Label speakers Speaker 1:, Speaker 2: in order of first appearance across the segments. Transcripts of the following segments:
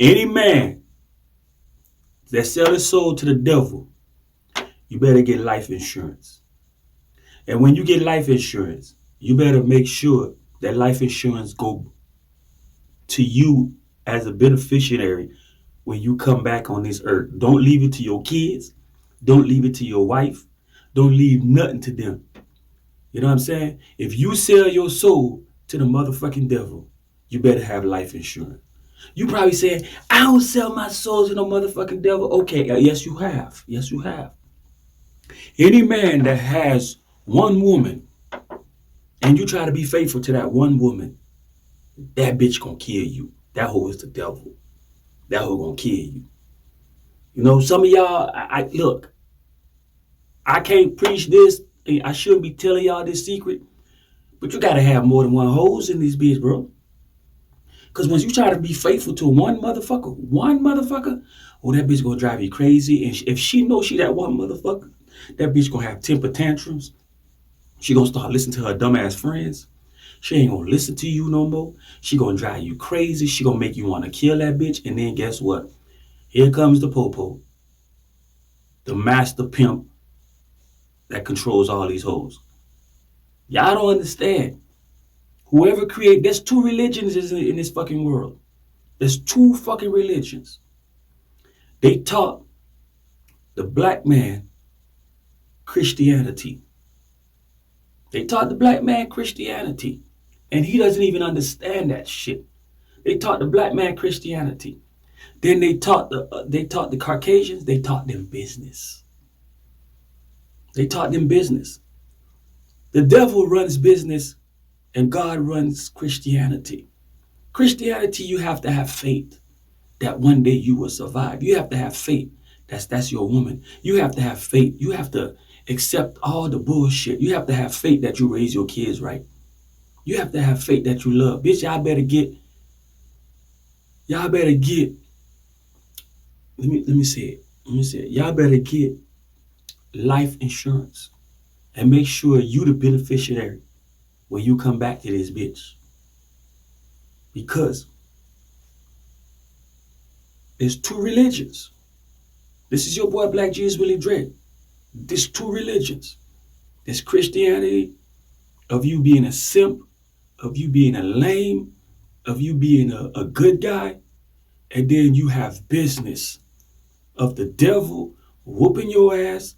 Speaker 1: Any man that sell his soul to the devil, you better get life insurance. And when you get life insurance, you better make sure that life insurance go to you as a beneficiary when you come back on this earth. Don't leave it to your kids. Don't leave it to your wife. Don't leave nothing to them. You know what I'm saying? If you sell your soul to the motherfucking devil, you better have life insurance. You probably saying, I don't sell my soul to no motherfucking devil. Okay, yes you have. Yes you have. Any man that has one woman and you try to be faithful to that one woman, that bitch gonna kill you. That hoe is the devil. That hoe gonna kill you. You know, some of y'all, I look, I can't preach this. I shouldn't be telling y'all this secret, but you gotta have more than one hose in this bitch, bro. Because once you try to be faithful to one motherfucker, oh, that bitch gonna drive you crazy. And if she knows she that one motherfucker, that bitch gonna have temper tantrums. She gonna start listening to her dumbass friends. She ain't gonna listen to you no more. She gonna drive you crazy. She gonna make you wanna kill that bitch. And then guess what? Here comes the popo, the master pimp that controls all these hoes. Y'all don't understand. Whoever created, there's two religions in this fucking world. There's two fucking religions. They taught the black man Christianity. They taught the black man Christianity. And he doesn't even understand that shit. They taught the black man Christianity. Then they taught the Caucasians, they taught them business. They taught them business. The devil runs business and God runs Christianity. Christianity, you have to have faith that one day you will survive. You have to have faith. That's your woman. You have to have faith. You have to accept all the bullshit. You have to have faith that you raise your kids right. You have to have faith that you love. Bitch, y'all better get, let me say it. Y'all better get life insurance and make sure you the beneficiary when you come back to this bitch. Because there's two religions. This is your boy blackjeezus willydread. There's two religions. There's Christianity of you being a simp, of you being a lame, of you being a good guy. And then you have business of the devil whooping your ass,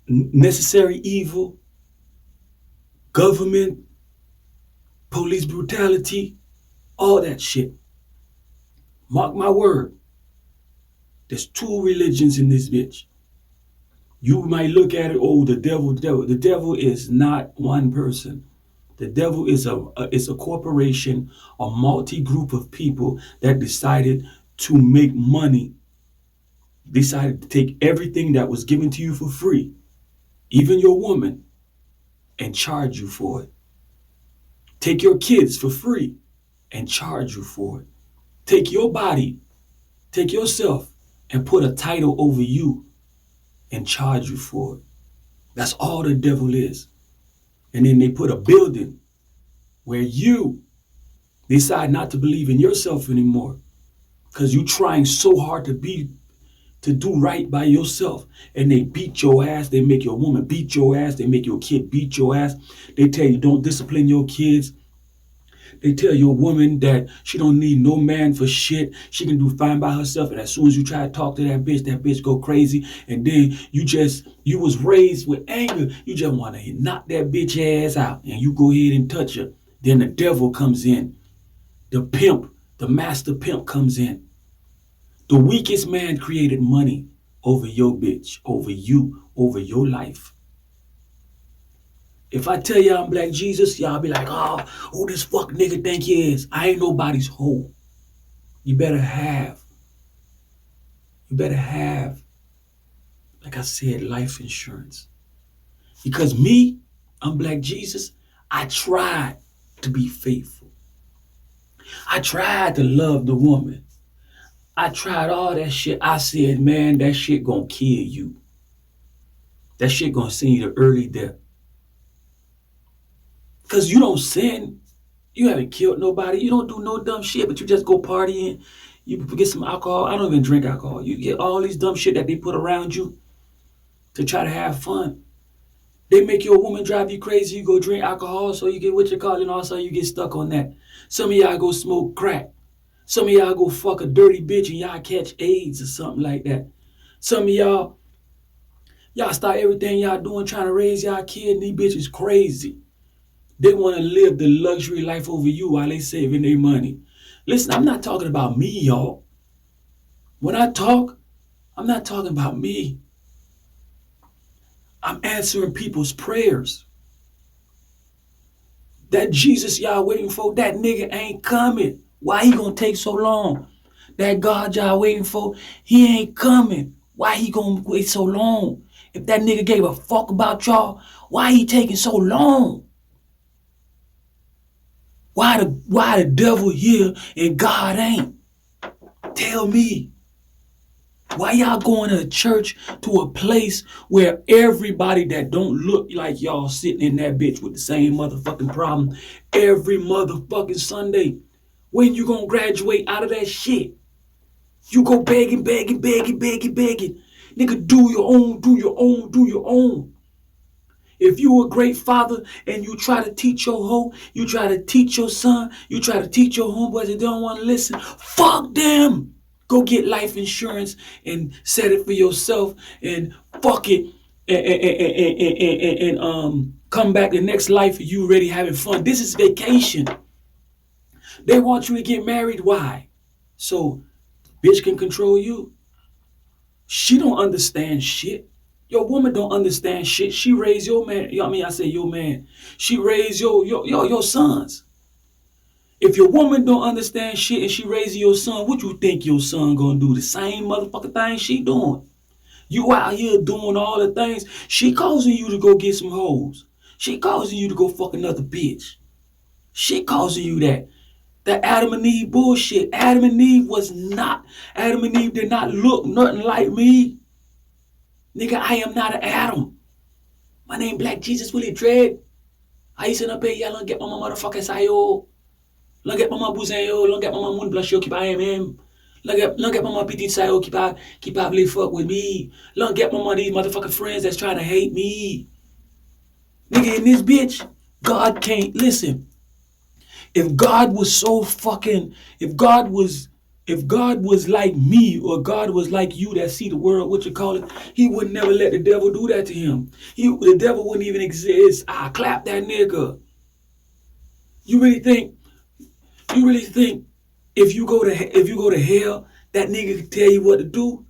Speaker 1: necessary evil, government, police brutality, all that shit. Mark my word. There's two religions in this bitch. You might look at it, oh, the devil. The devil is not one person. The devil is a corporation, a multi-group of people that decided to make money, decided to take everything that was given to you for free, even your woman, and charge you for it. Take your kids for free and charge you for it. Take your body, take yourself, and put a title over you and charge you for it. That's all the devil is. And then they put a building where you decide not to believe in yourself anymore because you're trying so hard to do right by yourself. And they beat your ass. They make your woman beat your ass. They make your kid beat your ass. They tell you don't discipline your kids. They tell your woman that she don't need no man for shit. She can do fine by herself. And as soon as you try to talk to that bitch go crazy. And then you was raised with anger. You just want to knock that bitch ass out. And you go ahead and touch her. Then the devil comes in. The pimp, the master pimp comes in. The weakest man created money over your bitch, over you, over your life. If I tell y'all I'm blackjeezus, y'all be like, oh, who this fuck nigga think he is? I ain't nobody's hoe. You better have, like I said, life insurance. Because me, I'm blackjeezus. I tried to be faithful. I tried to love the woman. I tried all that shit. I said, man, that shit gonna kill you. That shit gonna send you to early death. Because you don't sin. You haven't killed nobody. You don't do no dumb shit, but you just go partying. You get some alcohol. I don't even drink alcohol. You get all these dumb shit that they put around you to try to have fun. They make your woman drive you crazy. You go drink alcohol, so you get what you call it, and all of a sudden you get stuck on that. Some of y'all go smoke crack. Some of y'all go fuck a dirty bitch and y'all catch AIDS or something like that. Some of y'all start everything y'all doing trying to raise y'all kid, and these bitches crazy. They want to live the luxury life over you while they saving their money. Listen, I'm not talking about me, y'all. When I talk, I'm not talking about me. I'm answering people's prayers. That Jesus y'all waiting for, that nigga ain't coming. Why he gonna take so long? That God y'all waiting for, he ain't coming. Why he gonna wait so long? If that nigga gave a fuck about y'all, why he taking so long? Why the devil here and God ain't? Tell me. Why y'all going to a church, to a place where everybody that don't look like y'all sitting in that bitch with the same motherfucking problem every motherfucking Sunday? When you gonna graduate out of that shit? You go begging. Nigga, do your own. If you a great father and you try to teach your hoe, you try to teach your son, you try to teach your homeboys that don't want to listen, fuck them. Go get life insurance and set it for yourself and fuck it and come back the next life and you already having fun. This is vacation. They want you to get married. Why? So bitch can control you. She don't understand shit. Your woman don't understand shit. She raised your man. You know what I mean? I say your man. She raised your sons. If your woman don't understand shit and she raising your son, what you think your son gonna do? The same motherfucking thing she doing. You out here doing all the things. She causing you to go get some hoes. She causing you to go fuck another bitch. She causing you that. That Adam and Eve bullshit. Adam and Eve did not look nothing like me. Nigga, I am not an Adam. My name blackjeezus, willydread. I used to pay y'all get my motherfucking sayo. Lang get mama bousin yo, lang get mama moun blanche yo ki pa MM. Lang get mama petit sayo ki pa really fuck with me. Lang get mama these motherfucking friends that's trying to hate me. Nigga, in this bitch, God can't listen. If God was so fucking, if God was like me or God was like you that see the world, what you call it, he would never let the devil do that to him. The devil wouldn't even exist. I clap that nigga. You really think if you go to hell, that nigga can tell you what to do?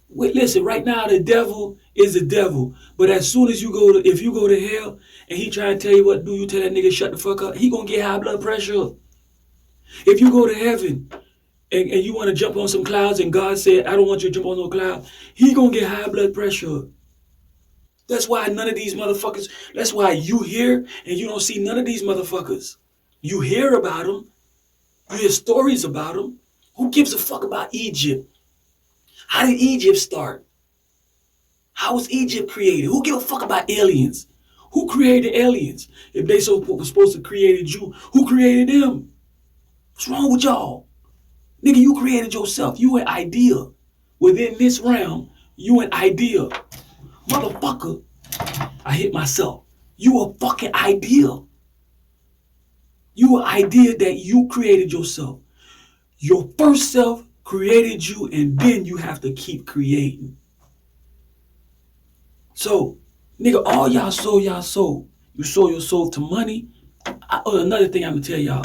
Speaker 1: Listen, right now the devil is the devil. But as soon as if you go to hell and he try to tell you what to do, you tell that nigga shut the fuck up, he gonna get high blood pressure. If you go to heaven and you want to jump on some clouds and God said, I don't want you to jump on no cloud, he gonna get high blood pressure. That's why none of these motherfuckers, that's why you hear and you don't see none of these motherfuckers. You hear about them. You hear stories about them. Who gives a fuck about Egypt? How did Egypt start? How was Egypt created? Who give a fuck about aliens? Who created aliens? If they were supposed to create you, who created them? What's wrong with y'all? Nigga, you created yourself. You an idea. Within this realm, you an idea. Motherfucker, I hit myself. You a fucking idea. You an idea that you created yourself. Your first self created you, and then you have to keep creating. So, nigga, all y'all sold y'all soul. You sold your soul to money. Another thing I'm gonna tell y'all.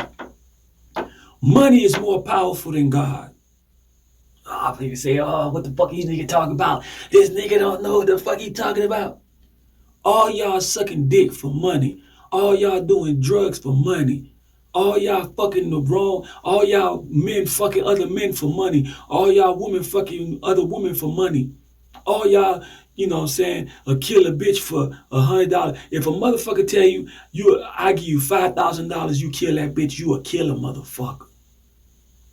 Speaker 1: Money is more powerful than God. Oh, people say, oh, what the fuck these nigga talking about? This nigga don't know what the fuck he talking about. All y'all sucking dick for money. All y'all doing drugs for money. All y'all fucking the wrong. All y'all men fucking other men for money. All y'all women fucking other women for money. All y'all, you know what I'm saying, kill a bitch for $100. If a motherfucker tell you, I give you $5,000, you kill that bitch, you a killer motherfucker.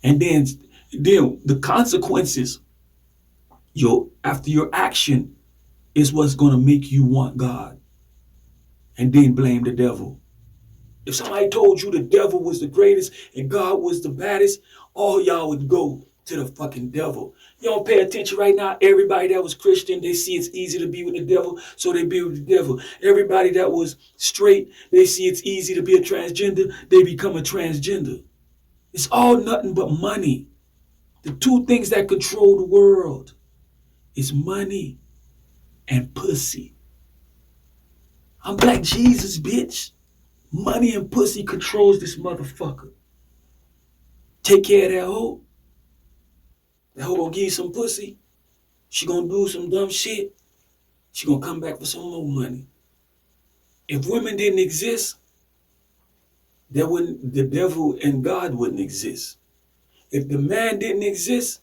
Speaker 1: And then the consequences, after your action, is what's gonna make you want God. And then blame the devil. If somebody told you the devil was the greatest and God was the baddest, all y'all would go to the fucking devil. You don't pay attention right now. Everybody that was Christian, they see it's easy to be with the devil, so they be with the devil. Everybody that was straight, they see it's easy to be a transgender, they become a transgender. It's all nothing but money. The two things that control the world is money and pussy. I'm Black Jesus, bitch. Money and pussy controls this motherfucker. Take care of that hoe. That hoe gonna give you some pussy. She gonna do some dumb shit. She gonna come back for some more money. If women didn't exist, the devil and God wouldn't exist. If the man didn't exist,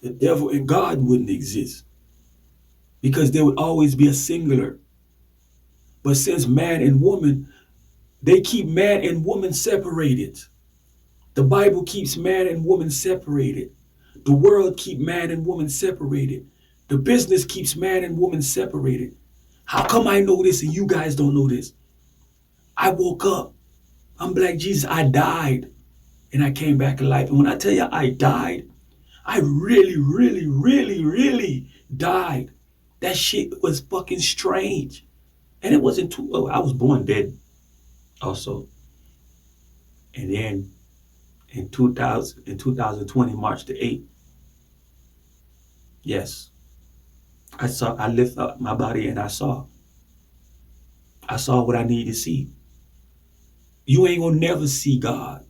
Speaker 1: the devil and God wouldn't exist. Because there would always be a singular. But since man and woman, they keep man and woman separated. The Bible keeps man and woman separated. The world keeps man and woman separated. The business keeps man and woman separated. How come I know this and you guys don't know this? I woke up. I'm Black Jesus. I died and I came back to life. And when I tell you I died, I really, really, really, really died. That shit was fucking strange. And it wasn't too, oh, I was born dead also. And then in 2020, March the 8th, yes, I lift up my body and I saw what I needed to see. You ain't gonna never see God.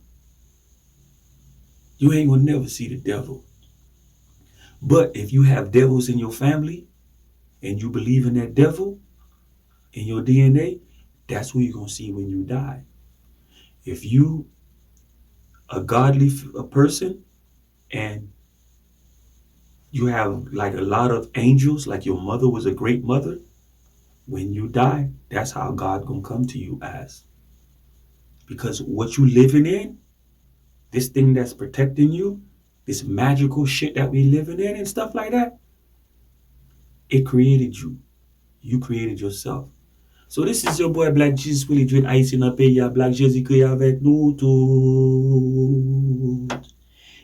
Speaker 1: You ain't gonna never see the devil. But if you have devils in your family and you believe in that devil in your DNA, that's who you're gonna see when you die. If you a godly person and you have like a lot of angels, like your mother was a great mother, when you die, that's how God gonna come to you as. Because what you living in, this thing that's protecting you, this magical shit that we living in and stuff like that, it created you. You created yourself. So this is your boy Black Jesus, willydread, Haiti nan peyi ya Black Jesus qui avec nous tout.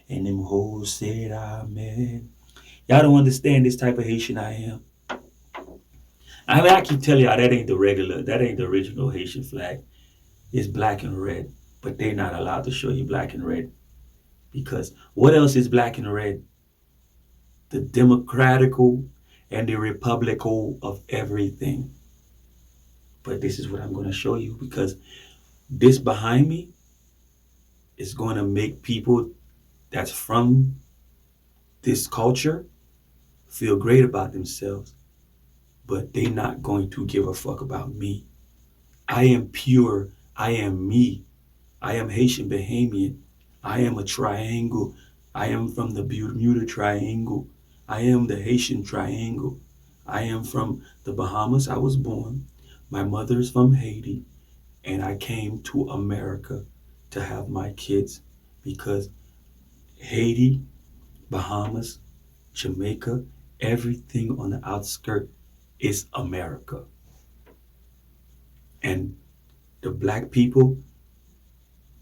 Speaker 1: And them hoes said amen. Y'all don't understand this type of Haitian I am. I mean, I keep telling y'all that ain't the original Haitian flag. It's black and red. But they're not allowed to show you black and red. Because what else is black and red? The democratical and the republical of everything. But this is what I'm going to show you, because this behind me is going to make people that's from this culture feel great about themselves, but they're not going to give a fuck about me. I am pure. I am me. I am Haitian Bahamian. I am a triangle. I am from the Bermuda Triangle. I am the Haitian Triangle. I am from the Bahamas. I was born. My mother's from Haiti, and I came to America to have my kids because Haiti, Bahamas, Jamaica, everything on the outskirts is America. And the black people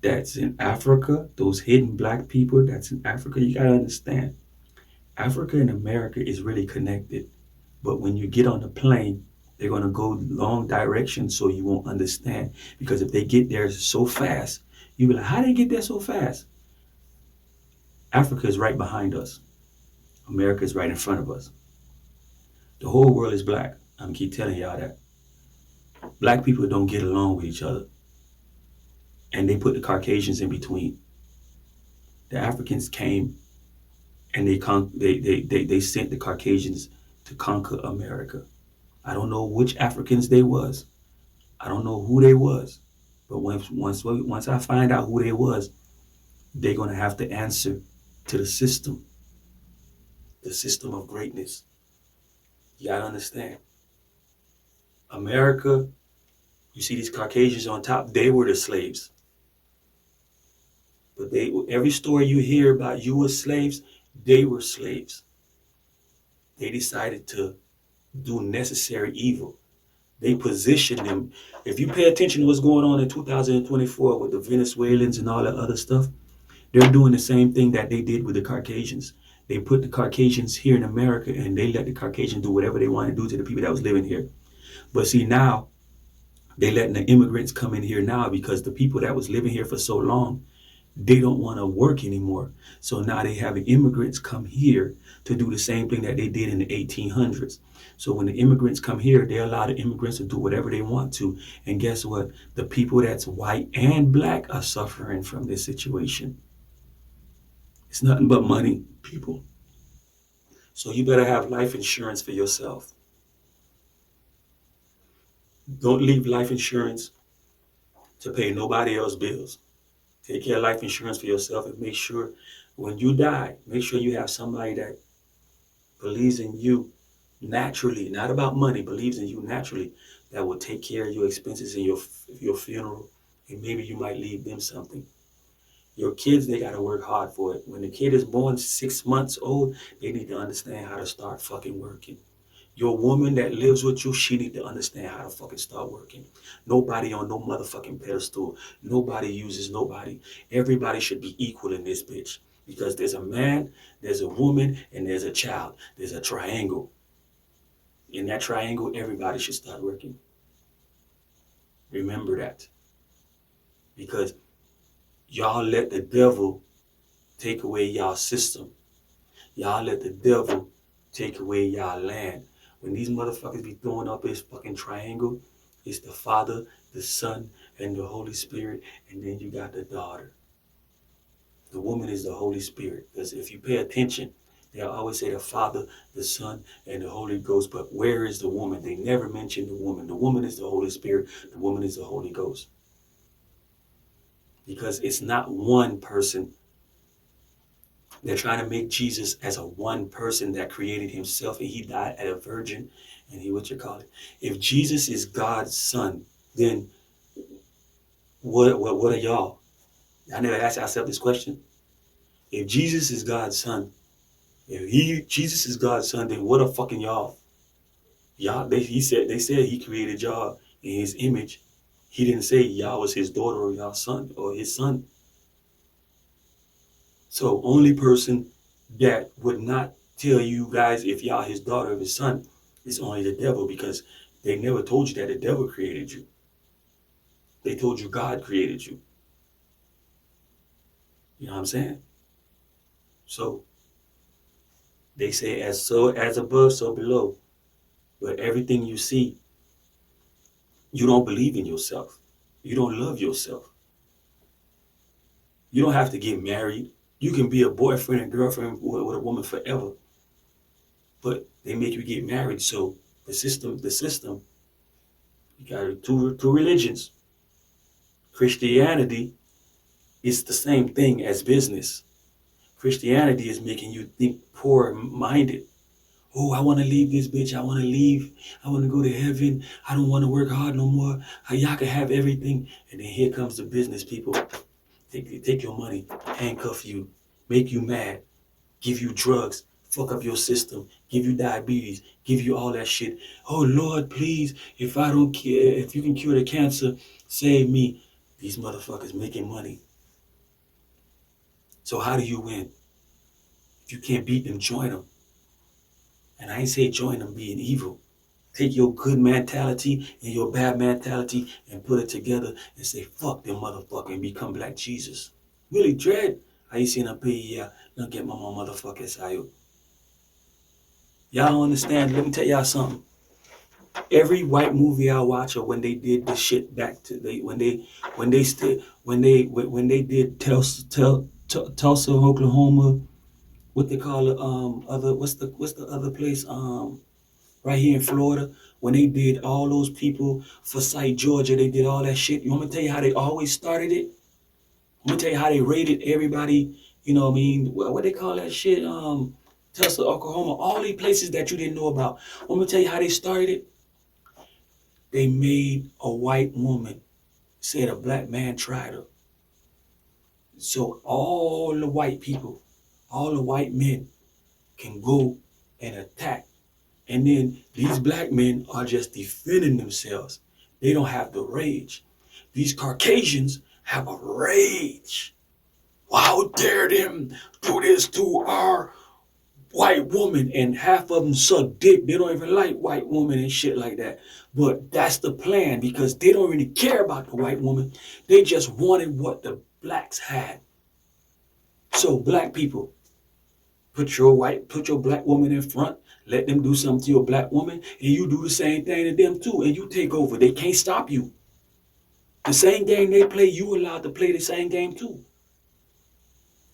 Speaker 1: that's in Africa, those hidden black people that's in Africa, you gotta understand, Africa and America is really connected. But when you get on the plane, they're gonna go long directions so you won't understand. Because if they get there so fast, you'll be like, how did they get there so fast? Africa is right behind us. America is right in front of us. The whole world is black. I'm gonna keep telling y'all that. Black people don't get along with each other. And they put the Caucasians in between. The Africans came and they sent the Caucasians to conquer America. I don't know which Africans they was. I don't know who they was. But once I find out who they was, they're gonna have to answer to the system of greatness. You gotta understand. America, you see these Caucasians on top, they were the slaves. But every story you hear about you as slaves, they were slaves. They decided to do necessary evil. They position them. If you pay attention to what's going on in 2024 with the Venezuelans and all that other stuff, they're doing the same thing that they did with the Caucasians. They put the Caucasians here in America and they let the Caucasians do whatever they want to do to the people that was living here. But see, now they letting the immigrants come in here now because the people that was living here for so long, they don't want to work anymore. So now they have the immigrants come here to do the same thing that they did in the 1800s. So when the immigrants come here, they allow the immigrants to do whatever they want to. And guess what? The people that's white and black are suffering from this situation. It's nothing but money, people. So you better have life insurance for yourself. Don't leave life insurance to pay nobody else's bills. Take care of life insurance for yourself and make sure when you die, make sure you have somebody that believes in you naturally, not about money, believes in you naturally, that will take care of your expenses in your funeral, and maybe you might leave them something. Your kids, they got to work hard for it. When the kid is born 6 months old, they need to understand how to start fucking working. Your woman that lives with you, she need to understand how to fucking start working. Nobody on no motherfucking pedestal. Nobody uses nobody. Everybody should be equal in this bitch. Because there's a man, there's a woman, and there's a child. There's a triangle. In that triangle, everybody should start working. Remember that. Because y'all let the devil take away y'all system. Y'all let the devil take away y'all land. When these motherfuckers be throwing up this fucking triangle, it's the Father, the Son, and the Holy Spirit, and then you got the daughter. The woman is the Holy Spirit. Because if you pay attention, they'll always say the Father, the Son, and the Holy Ghost. But where is the woman? They never mention the woman. The woman is the Holy Spirit. The woman is the Holy Ghost. Because it's not one person. They're trying to make Jesus as a one person that created himself, and he died as a virgin, and he, what you call it. If Jesus is God's son, then what are y'all? I never asked ourselves this question. If Jesus is God's son, Jesus is God's son, then what are fucking y'all? Y'all, they said he created y'all in his image. He didn't say y'all was his daughter or y'all son or his son. So only person that would not tell you guys if y'all his daughter or his son is only the devil, because they never told you that the devil created you. They told you God created you. You know what I'm saying? So they say as above, so below. But everything you see, you don't believe in yourself. You don't love yourself. You don't have to get married. You can be a boyfriend and girlfriend with a woman forever. But they make you get married. So the system, you got two religions. Christianity is the same thing as business. Christianity is making you think poor-minded. Oh, I want to leave this bitch. I want to leave. I want to go to heaven. I don't want to work hard no more. Y'all can have everything. And then here comes the business people. Take your money, handcuff you, make you mad, give you drugs, fuck up your system, give you diabetes, give you all that shit. Oh, Lord, please, if I don't care, if you can cure the cancer, save me. These motherfuckers making money. So how do you win? If you can't beat them, join them. And I ain't say join them being evil. Take your good mentality and your bad mentality and put it together and say, fuck them motherfucker, and become blackjeezus. Willydread. Aí você não pay, não get my motherfucker sayo. Y'all don't understand. Let me tell y'all something. Every white movie I watch, or when they did this shit back to when they did Tulsa, Oklahoma, what they call it, what's the other place, right here in Florida, when they did all those people for Site, Georgia, they did all that shit. You want me to tell you how they always started it? I'm gonna tell you how they rated everybody, you know what I mean? What they call that shit? Tulsa, Oklahoma, all these places that you didn't know about. I'm gonna tell you how they started it. They made a white woman, said a black man tried her. So all the white people, all the white men can go and attack And then these black men are just defending themselves. They don't have the rage. These Caucasians have a rage. How dare them do this to our white woman? And half of them suck dick. They don't even like white women and shit like that. But that's the plan because they don't really care about the white woman. They just wanted what the blacks had. So black people, put your black woman in front. Let them do something to your black woman, and you do the same thing to them too, and you take over. They can't stop you. The same game they play, you allowed to play the same game too.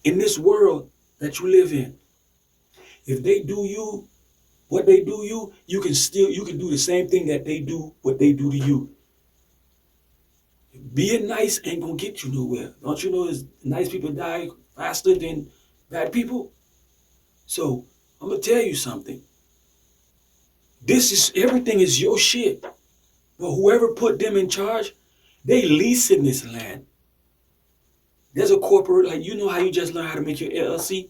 Speaker 1: In this world that you live in, if they do you what they do you can do the same thing that they do what they do to you. Being nice ain't gonna get you nowhere. Don't you know nice people die faster than bad people? So I'm gonna tell you something. Everything is your shit. But whoever put them in charge, they leasing this land. There's a corporate, like you know how you just learn how to make your LLC?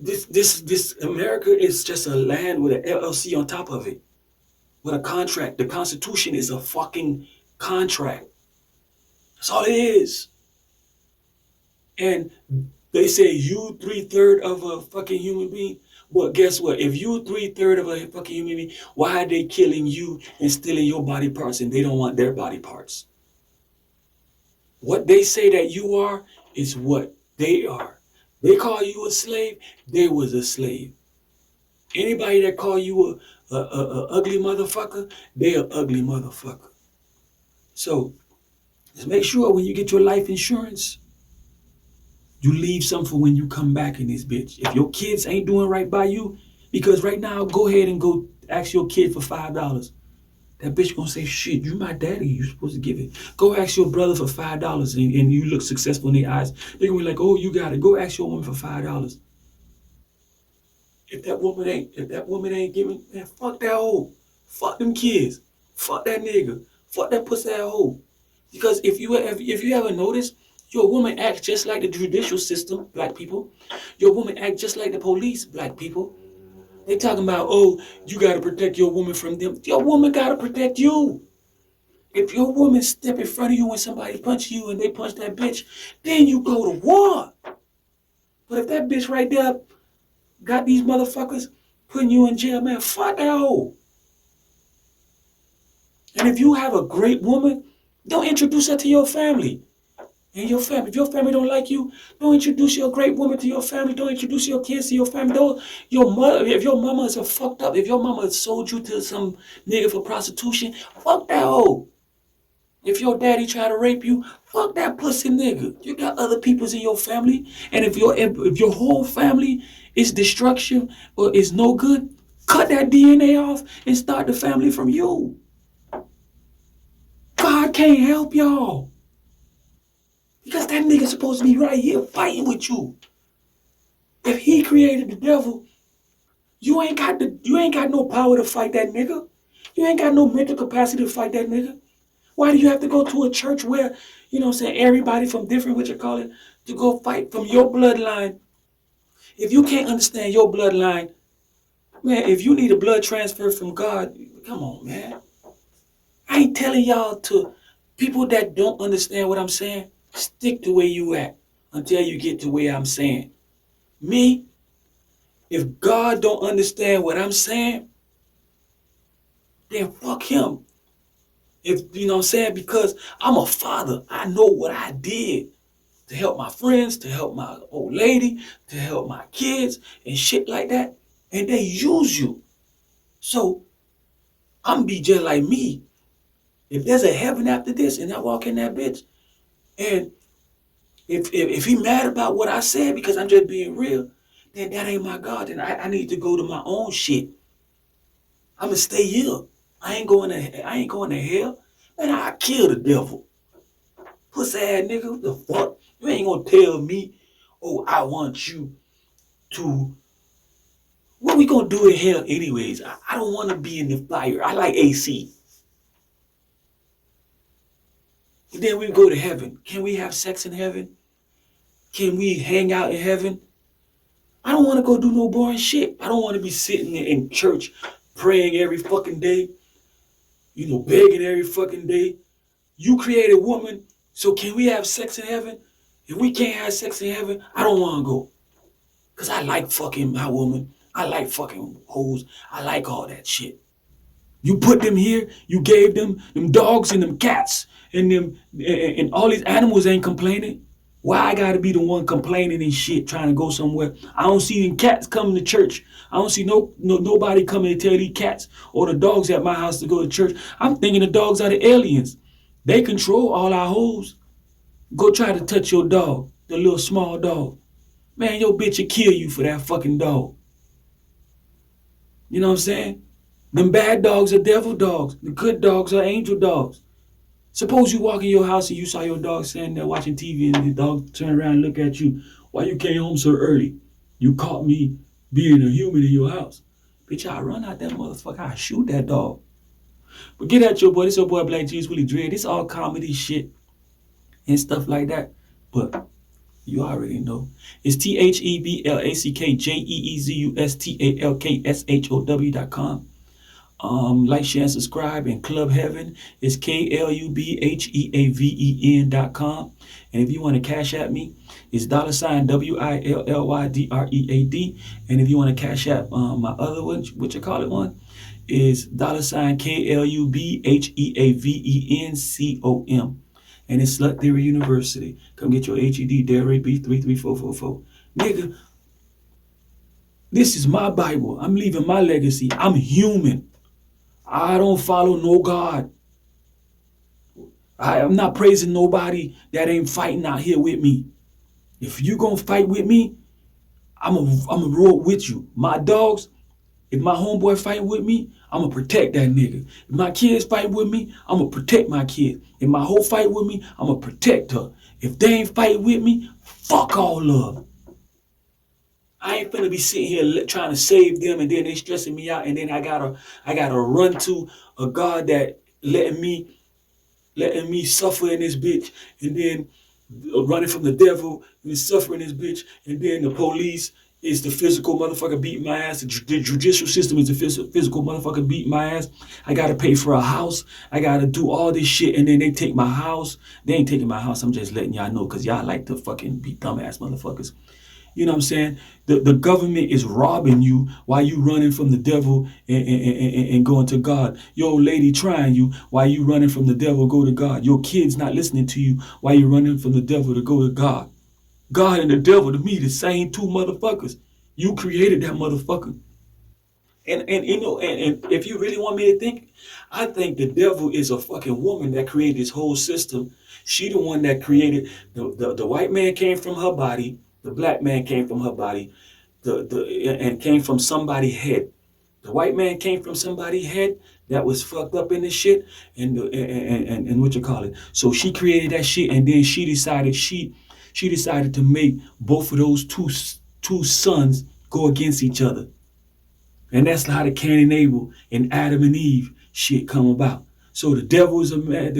Speaker 1: This America is just a land with an LLC on top of it. With a contract. The Constitution is a fucking contract. That's all it is. And they say you 3/3 of a fucking human being. But guess what? If you 3/3 of a fucking human being, why are they killing you and stealing your body parts and they don't want their body parts? What they say that you are is what they are. They call you a slave, they was a slave. Anybody that call you a ugly motherfucker, they an ugly motherfucker. So just make sure when you get your life insurance, you leave some for when you come back in this bitch. If your kids ain't doing right by you, because right now, go ahead and go ask your kid for $5. That bitch gonna say, shit, you my daddy, you supposed to give it. Go ask your brother for $5 and you look successful in their eyes. They're gonna be like, oh, you got it. Go ask your woman for $5. If that woman ain't giving, man, fuck that hoe. Fuck them kids. Fuck that nigga. Fuck that pussy ass hoe. Because if you ever notice, your woman acts just like the judicial system, black people. Your woman acts just like the police, black people. They talking about, oh, you gotta protect your woman from them. Your woman gotta protect you. If your woman step in front of you when somebody punch you and they punch that bitch, then you go to war. But if that bitch right there got these motherfuckers putting you in jail, man, fuck that hoe. And if you have a great woman, don't introduce her to your family. And your family, if your family don't like you, don't introduce your great woman to your family. Don't introduce your kids to your family. Your mother, if your mama is a fucked up, if your mama sold you to some nigga for prostitution, fuck that hoe. If your daddy try to rape you, fuck that pussy nigga. You got other peoples in your family, and if your whole family is destruction or is no good, cut that DNA off and start the family from you. God can't help y'all. Because that nigga's supposed to be right here fighting with you. If he created the devil, you ain't got no power to fight that nigga. You ain't got no mental capacity to fight that nigga. Why do you have to go to a church where, you know what I'm saying, everybody from different, what you call it, to go fight from your bloodline? If you can't understand your bloodline, man, if you need a blood transfer from God, come on, man. I ain't telling y'all to people that don't understand what I'm saying, stick to where you at until you get to where I'm saying. Me, if God don't understand what I'm saying, then fuck him. If you know what I'm saying, because I'm a father. I know what I did to help my friends, to help my old lady, to help my kids and shit like that. And they use you. So I'm be just like me. If there's a heaven after this and I walk in that bitch, and if he mad about what I said because I'm just being real, then that ain't my God. Then I need to go to my own shit. I'ma stay here. I ain't going to hell. Man, I kill the devil. Pussy ass nigga, what the fuck? You ain't gonna tell me, oh, I want you to. What we gonna do in hell anyways? I don't wanna be in the fire. I like AC. And then we go to heaven. Can we have sex in heaven? Can we hang out in heaven? I don't want to go do no boring shit. I don't want to be sitting in church praying every fucking day, begging every fucking day. You created woman, so can we have sex in heaven? If we can't have sex in heaven, I don't want to go. Because I like fucking my woman. I like fucking hoes. I like all that shit. You put them here, you gave them dogs and them cats and them and all these animals ain't complaining. Why I gotta be the one complaining and shit trying to go somewhere? I don't see them cats coming to church. I don't see nobody coming to tell these cats or the dogs at my house to go to church. I'm thinking the dogs are the aliens. They control all our hoes. Go try to touch your dog, the little small dog. Man, your bitch will kill you for that fucking dog. You know what I'm saying? Them bad dogs are devil dogs. The good dogs are angel dogs. Suppose you walk in your house and you saw your dog standing there watching TV and the dog turn around and look at you. Why you came home so early? You caught me being a human in your house. Bitch, I run out that motherfucker. I shoot that dog. But get at your boy. This your boy blackjeezus, willydread. This all comedy shit and stuff like that. But you already know. It's TheBlackJesusTalkshow.com. Like, share, and subscribe. And klubheaven is KLUBHEAVEN.com. And if you want to cash at me, it's $WILLYDREAD. And if you want to cash at my other one, one, is $KLUBHEAVENCOM. And it's Slut Theory University. Come get your HED Dairy B33444. Nigga, this is my Bible. I'm leaving my legacy. I'm human. I don't follow no God. I'm not praising nobody that ain't fighting out here with me. If you gonna fight with me, I'm a roll with you. My dogs, if my homeboy fight with me, I'm gonna protect that nigga. If my kids fight with me, I'm gonna protect my kids. If my hoe fight with me, I'm gonna protect her. If they ain't fight with me, fuck all love. I ain't finna be sitting here trying to save them and then they stressing me out and then I gotta run to a God that letting me suffer in this bitch and then running from the devil and suffering this bitch and then the police is the physical motherfucker beating my ass. The judicial system is the physical motherfucker beating my ass. I gotta pay for a house. I gotta do all this shit and then they take my house. They ain't taking my house. I'm just letting y'all know because y'all like to fucking be dumbass motherfuckers. You know what I'm saying? The government is robbing you while you running from the devil and going to God. Your old lady trying you while you running from the devil, go to God. Your kids not listening to you while you running from the devil to go to God. God and the devil, to me, the same two motherfuckers. You created that motherfucker. And if you really want me to think, I think the devil is a fucking woman that created this whole system. She the one that created the white man came from her body, the black man came from her body, and came from somebody's head. The white man came from somebody's head that was fucked up in this shit, and what you call it. So she created that shit, and then she decided to make both of those two sons go against each other. And that's how the Cain and Abel and Adam and Eve shit come about. So the devil is a man,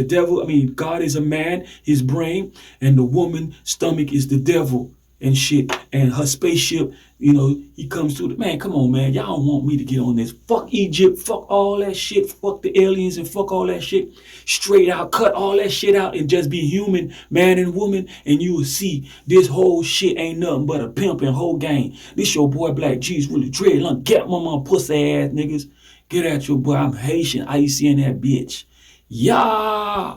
Speaker 1: God is a man, his brain, and the woman's stomach is the devil and shit. And her spaceship, he comes through man, come on, man. Y'all don't want me to get on this. Fuck Egypt, fuck all that shit, fuck the aliens and fuck all that shit. Straight out, cut all that shit out and just be human, man and woman, and you will see this whole shit ain't nothing but a pimp and whole gang. This your boy blackjeezus, willydread. Get my mom pussy ass niggas. Get at your boy, I'm Haitian, I see in that bitch. Yeah.